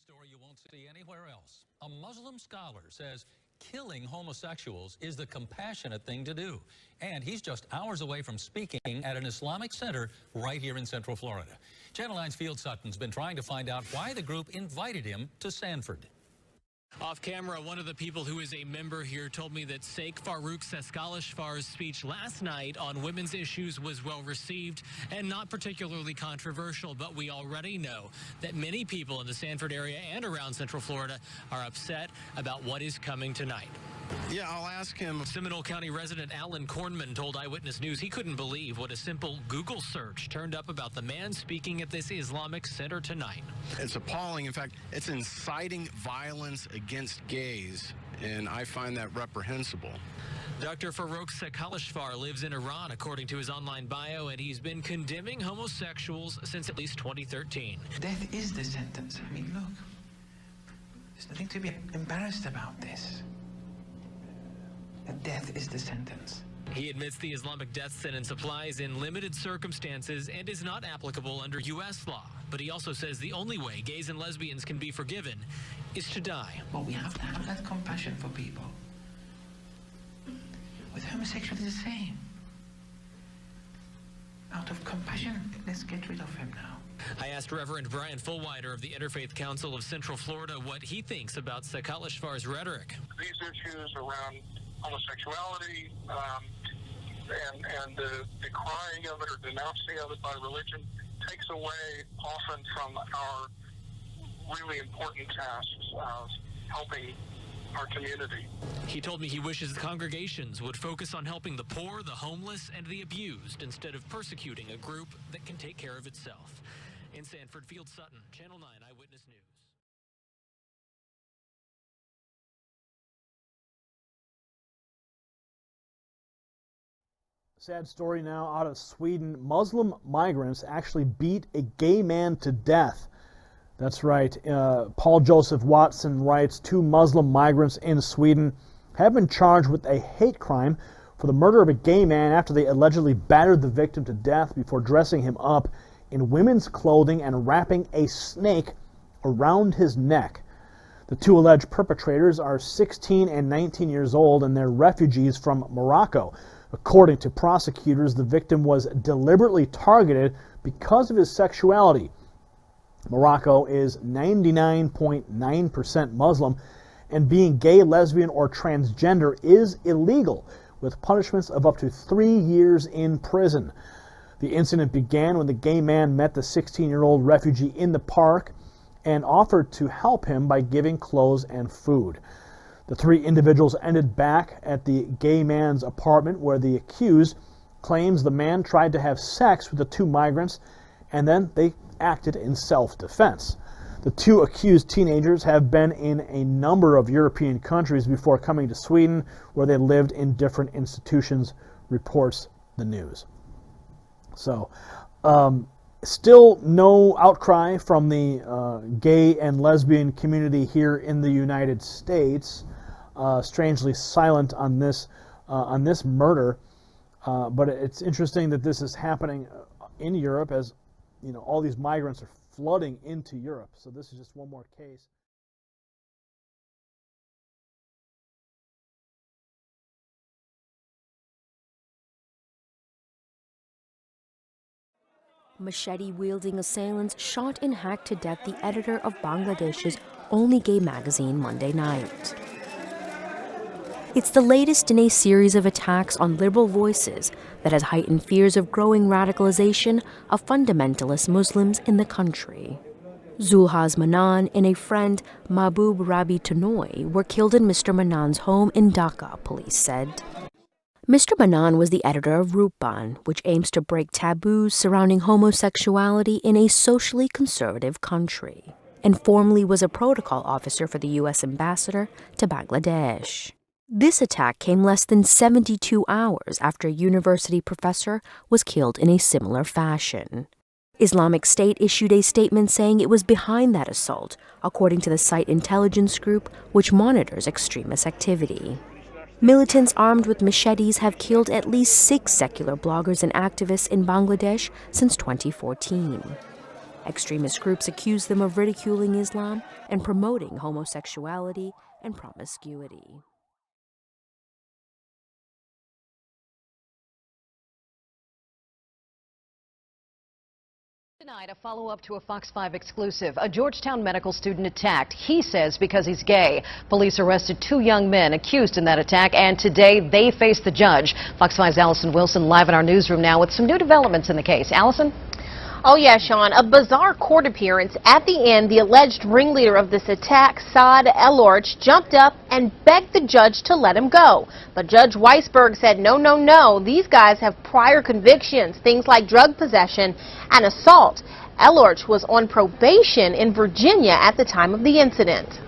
story you won't see anywhere else. A Muslim scholar says killing homosexuals is the compassionate thing to do. And he's just hours away from speaking at an Islamic center right here in Central Florida. Channel 9's Field Sutton's been trying to find out why the group invited him to Sanford. Off camera, one of the people who is a member here told me that Sheikh Farouk Seskalishfar's speech last night on women's issues was well received and not particularly controversial, but we already know that many people in the Sanford area and around Central Florida are upset about what is coming tonight. Yeah, I'll ask him. Seminole County resident Alan Kornman told Eyewitness News he couldn't believe what a simple Google search turned up about the man speaking at this Islamic center tonight. It's appalling. In fact, it's inciting violence against gays, and I find that reprehensible. Dr. Farouk Seskalishfar lives in Iran, according to his online bio, and he's been condemning homosexuals since at least 2013. Death is the sentence. I mean, look, there's nothing to be embarrassed about this. That death is the sentence. He admits the Islamic death sentence applies in limited circumstances and is not applicable under U.S. law. But he also says the only way gays and lesbians can be forgiven is to die. Well, we have to have that compassion for people. With homosexuals, it's the same. Out of compassion, let's get rid of him now. I asked Reverend Brian Fullwider of the Interfaith Council of Central Florida what he thinks about Seskalishfar's rhetoric. These issues around homosexuality and the crying of it or denouncing of it by religion takes away often from our really important tasks of helping our community. He told me he wishes congregations would focus on helping the poor, the homeless, and the abused instead of persecuting a group that can take care of itself. In Sanford, Field Sutton, Channel 9 Eyewitness News. Sad story now out of Sweden. Muslim migrants actually beat a gay man to death. That's right. Paul Joseph Watson writes, 2 Muslim migrants in Sweden have been charged with a hate crime for the murder of a gay man after they allegedly battered the victim to death before dressing him up in women's clothing and wrapping a snake around his neck. The 2 alleged perpetrators are 16 and 19 years old, and they're refugees from Morocco. According to prosecutors, the victim was deliberately targeted because of his sexuality. Morocco is 99.9% Muslim, and being gay, lesbian, or transgender is illegal, with punishments of up to 3 years in prison. The incident began when the gay man met the 16-year-old refugee in the park and offered to help him by giving clothes and food. The 3 individuals ended back at the gay man's apartment, where the accused claims the man tried to have sex with the 2 migrants, and then they acted in self-defense. The 2 accused teenagers have been in a number of European countries before coming to Sweden, where they lived in different institutions, reports the news. So, still no outcry from the gay and lesbian community here in the United States. Strangely silent on this murder, but it's interesting that this is happening in Europe, as you know, all these migrants are flooding into Europe. So this is just one more case. Machete-wielding assailants shot and hacked to death the editor of Bangladesh's only gay magazine Monday night. It's the latest in a series of attacks on liberal voices that has heightened fears of growing radicalization of fundamentalist Muslims in the country. Zulhaz Manan and a friend, Mahbub Rabi Tanoy, were killed in Mr. Manan's home in Dhaka, police said. Mr. Manan was the editor of Rupan, which aims to break taboos surrounding homosexuality in a socially conservative country, and formerly was a protocol officer for the U.S. ambassador to Bangladesh. This attack came less than 72 hours after a university professor was killed in a similar fashion. Islamic State issued a statement saying it was behind that assault, according to the site intelligence group which monitors extremist activity. Militants armed with machetes have killed at least 6 secular bloggers and activists in Bangladesh since 2014. Extremist groups accuse them of ridiculing Islam and promoting homosexuality and promiscuity. Tonight, a follow-up to a Fox 5 exclusive. A Georgetown medical student attacked, he says, because he's gay. Police arrested 2 young men accused in that attack, and today they face the judge. Fox 5's Allison Wilson live in our newsroom now with some new developments in the case. Allison? Oh yeah, Sean, a bizarre court appearance. At the end, the alleged ringleader of this attack, Saad El-Orch, jumped up and begged the judge to let him go. But Judge Weisberg said, no, these guys have prior convictions, things like drug possession and assault. El-Orch was on probation in Virginia at the time of the incident.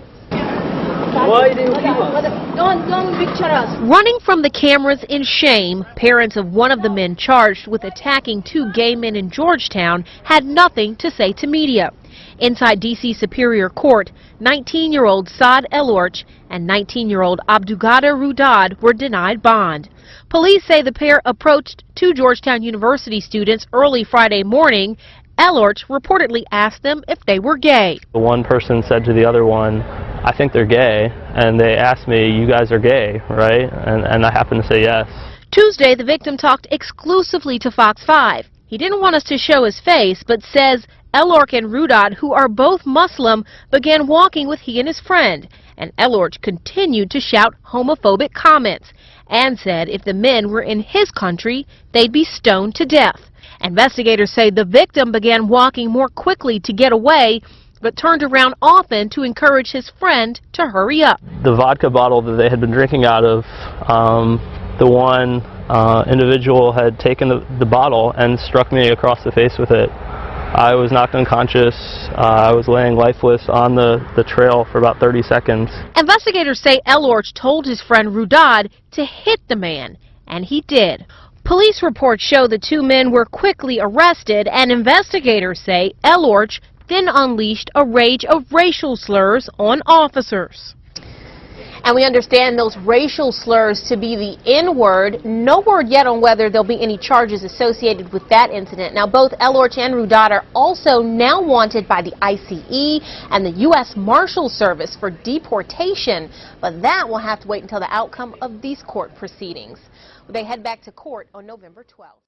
Running from the cameras in shame, parents of one of the men charged with attacking 2 gay men in Georgetown had nothing to say to media. Inside D.C. Superior Court, 19-year-old Saad El-Orch and 19-year-old Abdugader Rudad were denied bond. Police say the pair approached 2 Georgetown University students early Friday morning. El-Orch reportedly asked them if they were gay. The one person said to the other one, I think they're gay, and they asked me, you guys are gay, right? And I happened to say yes. Tuesday, the victim talked exclusively to Fox 5. He didn't want us to show his face, but says El-Orch and Rudad, who are both Muslim, began walking with he and his friend. And El-Orch continued to shout homophobic comments and said if the men were in his country, they'd be stoned to death. Investigators say the victim began walking more quickly to get away, but turned around often to encourage his friend to hurry up. The vodka bottle that they had been drinking out of, the one individual had taken the bottle and struck me across the face with it. I was knocked unconscious. I was laying lifeless on the trail for about 30 seconds. Investigators say El-Orch told his friend Rudad to hit the man, and he did. Police reports show the 2 men were quickly arrested, and investigators say El-Orch then unleashed a rage of racial slurs on officers. And we understand those racial slurs to be the N-word. No word yet on whether there'll be any charges associated with that incident. Now, both El-Orch and Rudad are also now wanted by the ICE and the U.S. Marshal Service for deportation, but that will have to wait until the outcome of these court proceedings. They head back to court on November 12th.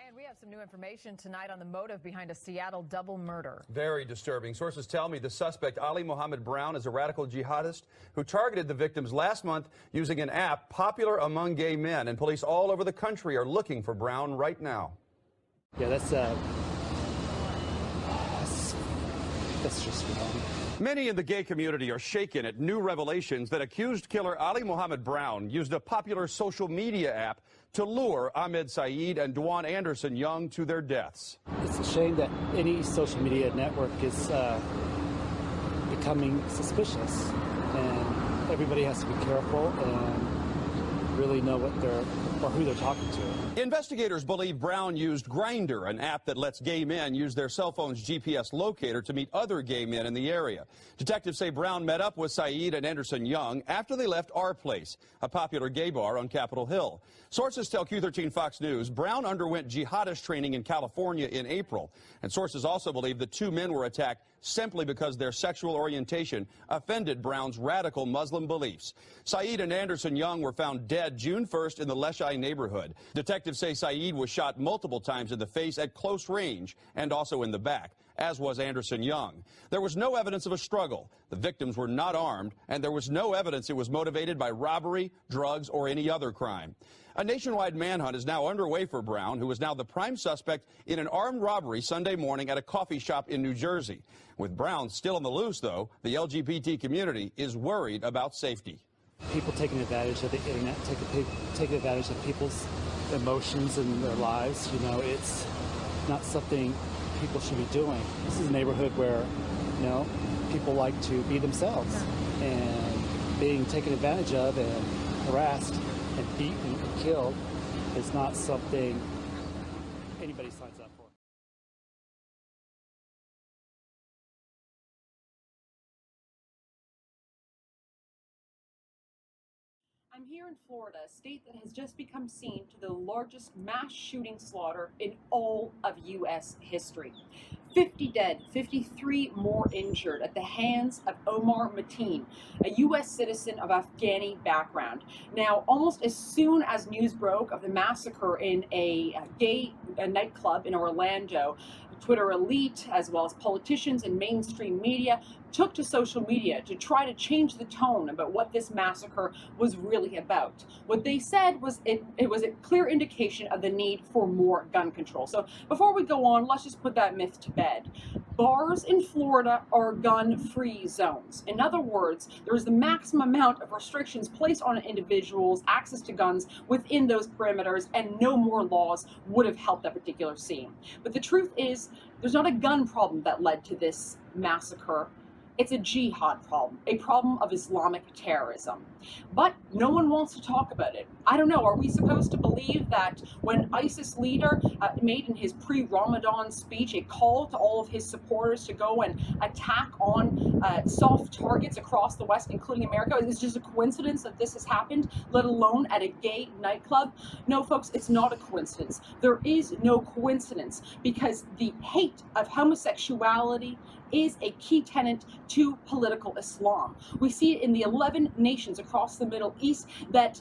And we have some new information tonight on the motive behind a Seattle double murder. Very disturbing. Sources tell me the suspect, Ali Mohammed Brown, is a radical jihadist who targeted the victims last month using an app popular among gay men. And police all over the country are looking for Brown right now. Yeah, that's just wrong. Many in the gay community are shaken at new revelations that accused killer Ali Mohammed Brown used a popular social media app to lure Ahmed Saeed and Dwan Anderson Young to their deaths. It's a shame that any social media network is becoming suspicious, and everybody has to be careful and really know who they're talking to. Investigators believe Brown used Grindr, an app that lets gay men use their cell phone's GPS locator to meet other gay men in the area. Detectives say Brown met up with Saeed and Anderson Young after they left Our Place, a popular gay bar on Capitol Hill. Sources tell Q13 Fox News Brown underwent jihadist training in California in April, and sources also believe the 2 men were attacked simply because their sexual orientation offended Brown's radical Muslim beliefs. Saeed and Anderson Young were found dead June 1st in the Leshai neighborhood. Detectives say Saeed was shot multiple times in the face at close range and also in the back, as was Anderson Young. There was no evidence of a struggle. The victims were not armed, and there was no evidence it was motivated by robbery, drugs, or any other crime. A nationwide manhunt is now underway for Brown, who is now the prime suspect in an armed robbery Sunday morning at a coffee shop in New Jersey. With Brown still on the loose, though, the LGBT community is worried about safety. People taking advantage of the internet, taking advantage of people's emotions and their lives, you know, it's not something people should be doing. This is a neighborhood where, you know, people like to be themselves, and being taken advantage of and harassed and beaten and killed is not something anybody signs up for. I'm here in Florida, a state that has just become seen to the largest mass shooting slaughter in all of U.S. history. 50 dead, 53 more injured at the hands of Omar Mateen, a U.S. citizen of Afghani background. Now, almost as soon as news broke of the massacre in a gay nightclub in Orlando, Twitter elite, as well as politicians and mainstream media, took to social media to try to change the tone about what this massacre was really about. What they said was it was a clear indication of the need for more gun control. So before we go on, let's just put that myth to bed. Bars in Florida are gun-free zones. In other words, there is the maximum amount of restrictions placed on individuals' access to guns within those perimeters, and no more laws would have helped that particular scene. But the truth is, there's not a gun problem that led to this massacre. It's a jihad problem, a problem of Islamic terrorism. But no one wants to talk about it. I don't know, are we supposed to believe that when ISIS leader made in his pre-Ramadan speech a call to all of his supporters to go and attack on soft targets across the West, including America, is it just a coincidence that this has happened, let alone at a gay nightclub? No, folks, it's not a coincidence. There is no coincidence, because the hate of homosexuality is a key tenet to political Islam. We see it in the 11 nations across the Middle East that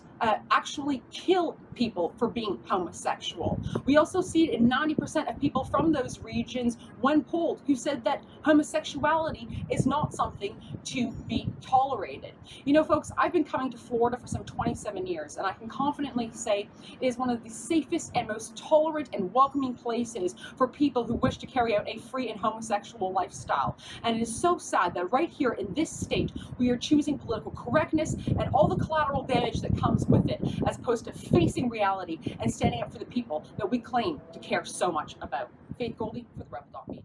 actually kill people for being homosexual. We also see it in 90% of people from those regions, when polled, who said that homosexuality is not something to be tolerated. You know, folks, I've been coming to Florida for some 27 years, and I can confidently say it is one of the safest and most tolerant and welcoming places for people who wish to carry out a free and homosexual lifestyle. And it is so sad that right here in this state, we are choosing political correctness and all the collateral damage that comes with it, as opposed to facing reality and standing up for the people that we claim to care so much about. Faith Goldie for the Rebel Media.